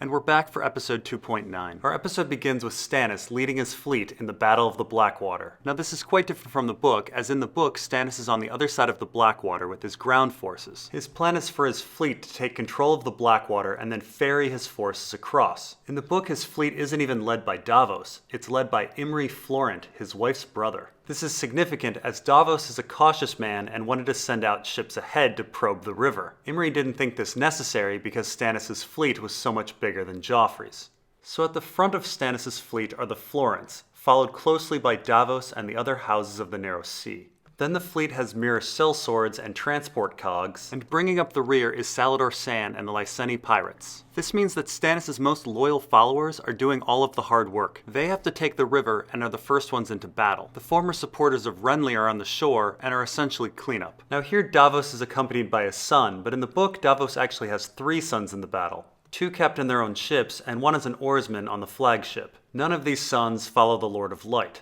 And we're back for episode 2.9. Our episode begins with Stannis leading his fleet in the Battle of the Blackwater. Now this is quite different from the book, as in the book Stannis is on the other side of the Blackwater with his ground forces. His plan is for his fleet to take control of the Blackwater and then ferry his forces across. In the book his fleet isn't even led by Davos, it's led by Imry Florent, his wife's brother. This is significant as Davos is a cautious man and wanted to send out ships ahead to probe the river. Imry didn't think this necessary because Stannis' fleet was so much bigger than Joffrey's. So at the front of Stannis' fleet are the Florents, followed closely by Davos and the other houses of the Narrow Sea. Then the fleet has mirror sellswords and transport cogs, and bringing up the rear is Salladhor Saan and the Lyseni pirates. This means that Stannis' most loyal followers are doing all of the hard work. They have to take the river and are the first ones into battle. The former supporters of Renly are on the shore and are essentially cleanup. Now here Davos is accompanied by his son, but in the book Davos actually has 3 sons in the battle. 2 captain their own ships, and 1 is an oarsman on the flagship. None of these sons follow the Lord of Light.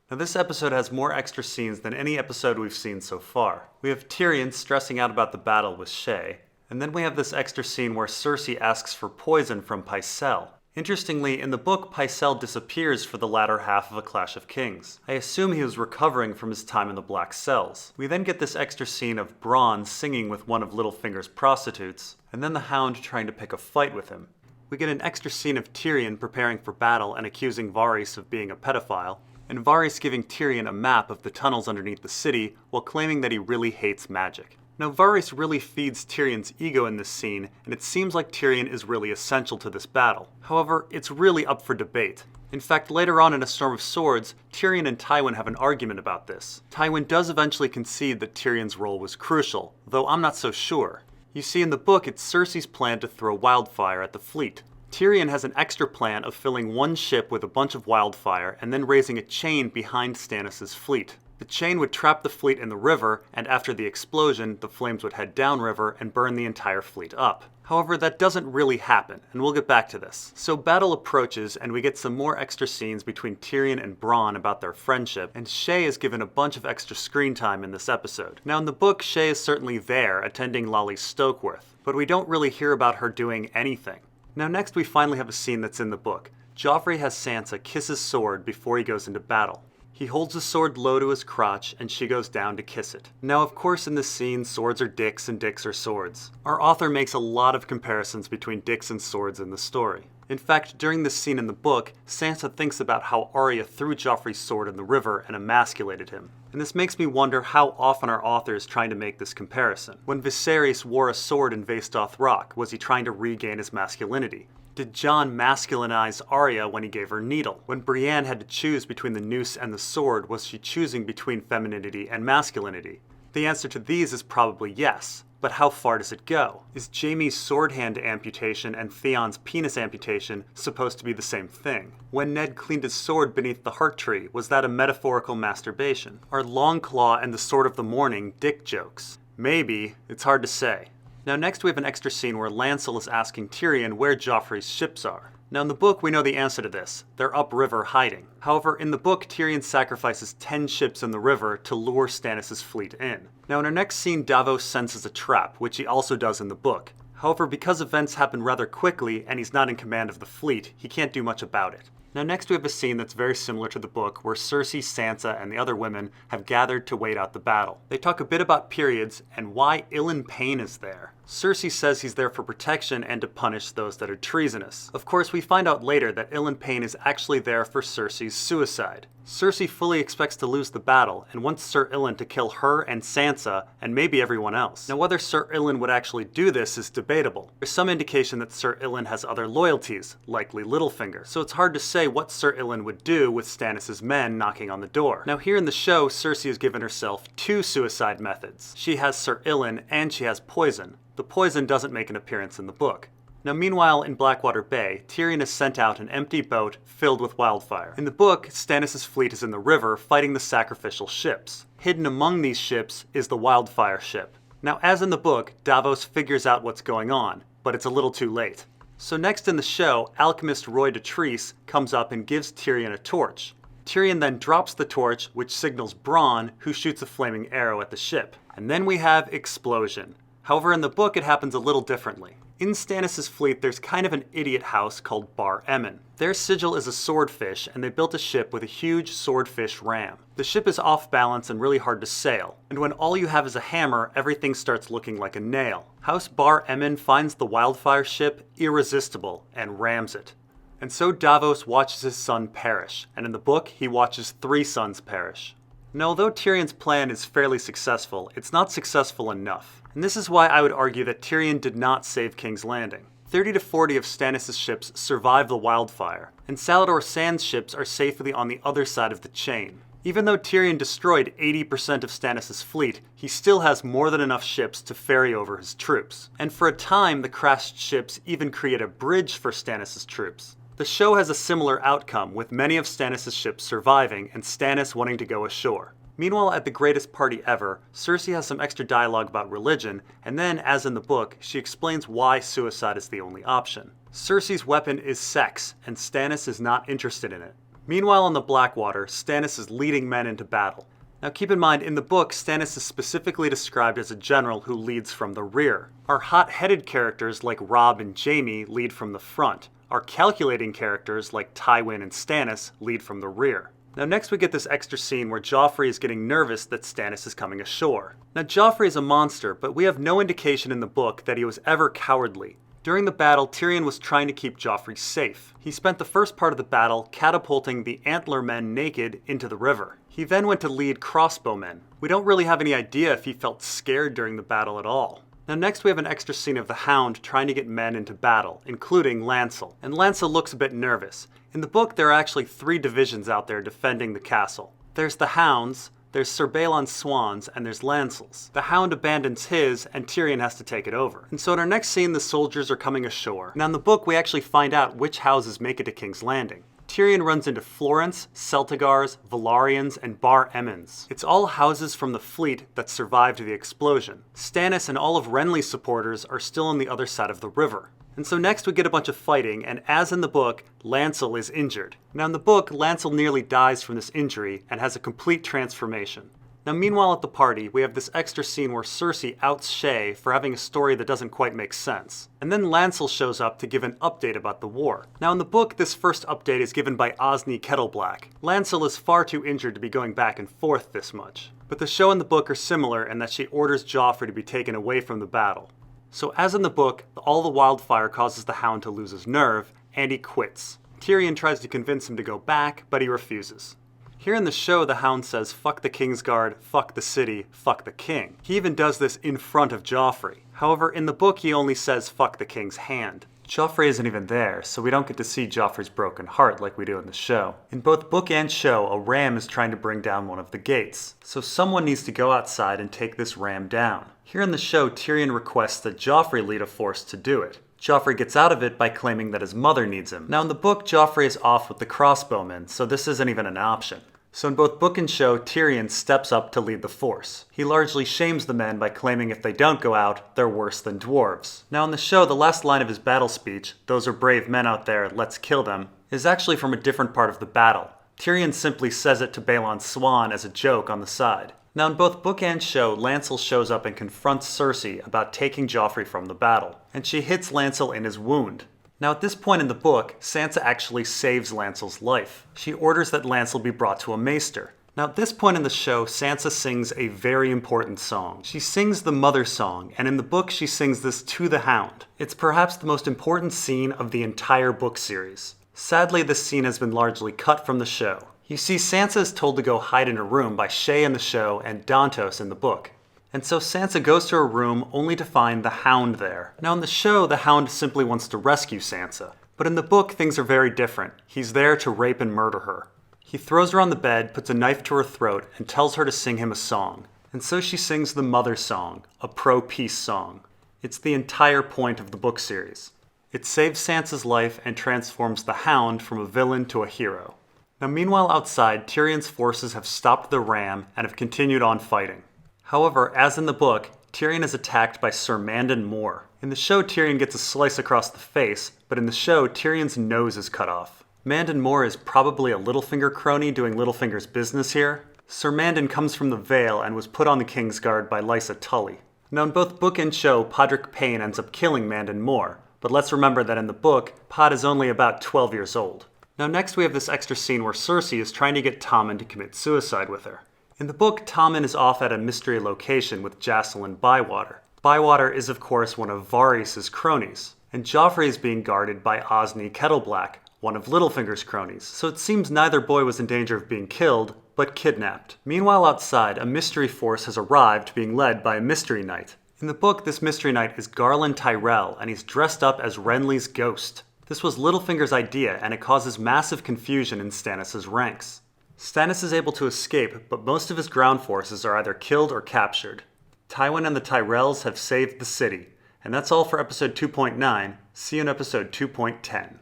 Now this episode has more extra scenes than any episode we've seen so far. We have Tyrion stressing out about the battle with Shae, and then we have this extra scene where Cersei asks for poison from Pycelle. Interestingly, in the book, Pycelle disappears for the latter half of A Clash of Kings. I assume he was recovering from his time in the Black Cells. We then get this extra scene of Bronn singing with one of Littlefinger's prostitutes, and then the Hound trying to pick a fight with him. We get an extra scene of Tyrion preparing for battle and accusing Varys of being a pedophile, and Varys giving Tyrion a map of the tunnels underneath the city while claiming that he really hates magic. Now Varys really feeds Tyrion's ego in this scene, and it seems like Tyrion is really essential to this battle. However, it's really up for debate. In fact, later on in A Storm of Swords, Tyrion and Tywin have an argument about this. Tywin does eventually concede that Tyrion's role was crucial, though I'm not so sure. You see, in the book, it's Cersei's plan to throw wildfire at the fleet. Tyrion has an extra plan of filling one ship with a bunch of wildfire and then raising a chain behind Stannis' fleet. The chain would trap the fleet in the river, and after the explosion, the flames would head downriver and burn the entire fleet up. However, that doesn't really happen, and we'll get back to this. So battle approaches, and we get some more extra scenes between Tyrion and Bronn about their friendship, and Shae is given a bunch of extra screen time in this episode. Now in the book, Shae is certainly there, attending Lolly's Stokeworth, but we don't really hear about her doing anything. Now next we finally have a scene that's in the book. Joffrey has Sansa kiss his sword before he goes into battle. He holds the sword low to his crotch and she goes down to kiss it. Now of course in this scene, swords are dicks and dicks are swords. Our author makes a lot of comparisons between dicks and swords in the story. In fact, during this scene in the book, Sansa thinks about how Arya threw Joffrey's sword in the river and emasculated him. And this makes me wonder how often our author is trying to make this comparison. When Viserys wore a sword in Vastoth Rock, was he trying to regain his masculinity? Did Jon masculinize Arya when he gave her Needle? When Brienne had to choose between the noose and the sword, was she choosing between femininity and masculinity? The answer to these is probably yes. But how far does it go? Is Jaime's sword hand amputation and Theon's penis amputation supposed to be the same thing? When Ned cleaned his sword beneath the heart tree, was that a metaphorical masturbation? Are Longclaw and the Sword of the Morning dick jokes? Maybe, it's hard to say. Now next we have an extra scene where Lancel is asking Tyrion where Joffrey's ships are. Now in the book we know the answer to this. They're upriver hiding. However, in the book Tyrion sacrifices 10 ships in the river to lure Stannis' fleet in. Now in our next scene Davos senses a trap, which he also does in the book. However, because events happen rather quickly and he's not in command of the fleet, he can't do much about it. Now next we have a scene that's very similar to the book where Cersei, Sansa, and the other women have gathered to wait out the battle. They talk a bit about periods and why Ilyn Payne is there. Cersei says he's there for protection and to punish those that are treasonous. Of course, we find out later that Ilyn Payne is actually there for Cersei's suicide. Cersei fully expects to lose the battle and wants Sir Ilyn to kill her and Sansa and maybe everyone else. Now whether Sir Ilyn would actually do this is debatable. There's some indication that Sir Ilyn has other loyalties, likely Littlefinger, so it's hard to say what Sir Ilyn would do with Stannis' men knocking on the door. Now here in the show, Cersei has given herself 2 suicide methods. She has Sir Ilyn and she has poison. The poison doesn't make an appearance in the book. Now meanwhile in Blackwater Bay, Tyrion has sent out an empty boat filled with wildfire. In the book, Stannis' fleet is in the river fighting the sacrificial ships. Hidden among these ships is the wildfire ship. Now as in the book, Davos figures out what's going on, but it's a little too late. So next in the show, alchemist Roy Dotrice comes up and gives Tyrion a torch. Tyrion then drops the torch, which signals Bronn, who shoots a flaming arrow at the ship. And then we have explosion. However, in the book, it happens a little differently. In Stannis' fleet, there's kind of an idiot house called Bar Emmon. Their sigil is a swordfish, and they built a ship with a huge swordfish ram. The ship is off balance and really hard to sail, and when all you have is a hammer, everything starts looking like a nail. House Bar Emmon finds the Wildfire ship irresistible and rams it. And so Davos watches his son perish, and in the book, he watches 3 sons perish. Now, although Tyrion's plan is fairly successful, it's not successful enough. And this is why I would argue that Tyrion did not save King's Landing. 30 to 40 of Stannis' ships survive the Wildfire, and Salladhor Sand's ships are safely on the other side of the chain. Even though Tyrion destroyed 80% of Stannis' fleet, he still has more than enough ships to ferry over his troops. And for a time, the crashed ships even create a bridge for Stannis' troops. The show has a similar outcome, with many of Stannis' ships surviving and Stannis wanting to go ashore. Meanwhile, at the greatest party ever, Cersei has some extra dialogue about religion, and then, as in the book, she explains why suicide is the only option. Cersei's weapon is sex, and Stannis is not interested in it. Meanwhile, on the Blackwater, Stannis is leading men into battle. Now keep in mind, in the book, Stannis is specifically described as a general who leads from the rear. Our hot-headed characters like Robb and Jaime lead from the front. Our calculating characters like Tywin and Stannis lead from the rear. Now next we get this extra scene where Joffrey is getting nervous that Stannis is coming ashore. Now Joffrey is a monster, but we have no indication in the book that he was ever cowardly. During the battle, Tyrion was trying to keep Joffrey safe. He spent the first part of the battle catapulting the Antler men naked into the river. He then went to lead crossbowmen. We don't really have any idea if he felt scared during the battle at all. Now next we have an extra scene of the Hound trying to get men into battle, including Lancel. And Lancel looks a bit nervous. In the book, there are actually 3 divisions out there defending the castle. There's the Hounds, there's Sir Balon's Swans, and there's Lancel's. The Hound abandons his, and Tyrion has to take it over. And so in our next scene, the soldiers are coming ashore. Now in the book, we actually find out which houses make it to King's Landing. Tyrion runs into Florence, Celtigars, Velaryons, and Bar Emmons. It's all houses from the fleet that survived the explosion. Stannis and all of Renly's supporters are still on the other side of the river. And so next we get a bunch of fighting, and as in the book, Lancel is injured. Now in the book, Lancel nearly dies from this injury and has a complete transformation. Now meanwhile at the party, we have this extra scene where Cersei outs Shae for having a story that doesn't quite make sense. And then Lancel shows up to give an update about the war. Now in the book, this first update is given by Osney Kettleblack. Lancel is far too injured to be going back and forth this much. But the show and the book are similar in that she orders Joffrey to be taken away from the battle. So as in the book, all the Wildfire causes the Hound to lose his nerve, and he quits. Tyrion tries to convince him to go back, but he refuses. Here in the show, the Hound says, "Fuck the Kingsguard, fuck the city, fuck the king." He even does this in front of Joffrey. However, in the book, he only says, "Fuck the king's hand." Joffrey isn't even there, so we don't get to see Joffrey's broken heart like we do in the show. In both book and show, a ram is trying to bring down one of the gates. So someone needs to go outside and take this ram down. Here in the show, Tyrion requests that Joffrey lead a force to do it. Joffrey gets out of it by claiming that his mother needs him. Now in the book, Joffrey is off with the crossbowmen, so this isn't even an option. So in both book and show, Tyrion steps up to lead the force. He largely shames the men by claiming if they don't go out, they're worse than dwarves. Now in the show, the last line of his battle speech, "Those are brave men out there, let's kill them," is actually from a different part of the battle. Tyrion simply says it to Balon's Swan as a joke on the side. Now in both book and show, Lancel shows up and confronts Cersei about taking Joffrey from the battle, and she hits Lancel in his wound. Now at this point in the book, Sansa actually saves Lancel's life. She orders that Lancel be brought to a maester. Now at this point in the show, Sansa sings a very important song. She sings the Mother Song, and in the book she sings this to the Hound. It's perhaps the most important scene of the entire book series. Sadly, this scene has been largely cut from the show. You see, Sansa is told to go hide in a room by Shae in the show and Dantos in the book. And so Sansa goes to her room only to find the Hound there. Now in the show, the Hound simply wants to rescue Sansa. But in the book, things are very different. He's there to rape and murder her. He throws her on the bed, puts a knife to her throat, and tells her to sing him a song. And so she sings the Mother Song, a pro-peace song. It's the entire point of the book series. It saves Sansa's life and transforms the Hound from a villain to a hero. Now meanwhile outside, Tyrion's forces have stopped the ram and have continued on fighting. However, as in the book, Tyrion is attacked by Sir Mandon Moore. In the show, Tyrion gets a slice across the face, but in the show, Tyrion's nose is cut off. Mandon Moore is probably a Littlefinger crony doing Littlefinger's business here. Sir Mandon comes from the Vale and was put on the Kingsguard by Lysa Tully. Now in both book and show, Podrick Payne ends up killing Mandon Moore, but let's remember that in the book, Pod is only about 12 years old. Now next we have this extra scene where Cersei is trying to get Tommen to commit suicide with her. In the book, Tommen is off at a mystery location with Jacelyn Bywater. Bywater is of course one of Varys' cronies, and Joffrey is being guarded by Osney Kettleblack, one of Littlefinger's cronies, so it seems neither boy was in danger of being killed, but kidnapped. Meanwhile outside, a mystery force has arrived being led by a mystery knight. In the book, this mystery knight is Garland Tyrell, and he's dressed up as Renly's ghost. This was Littlefinger's idea, and it causes massive confusion in Stannis' ranks. Stannis is able to escape, but most of his ground forces are either killed or captured. Tywin and the Tyrells have saved the city. And that's all for episode 2.9. See you in episode 2.10.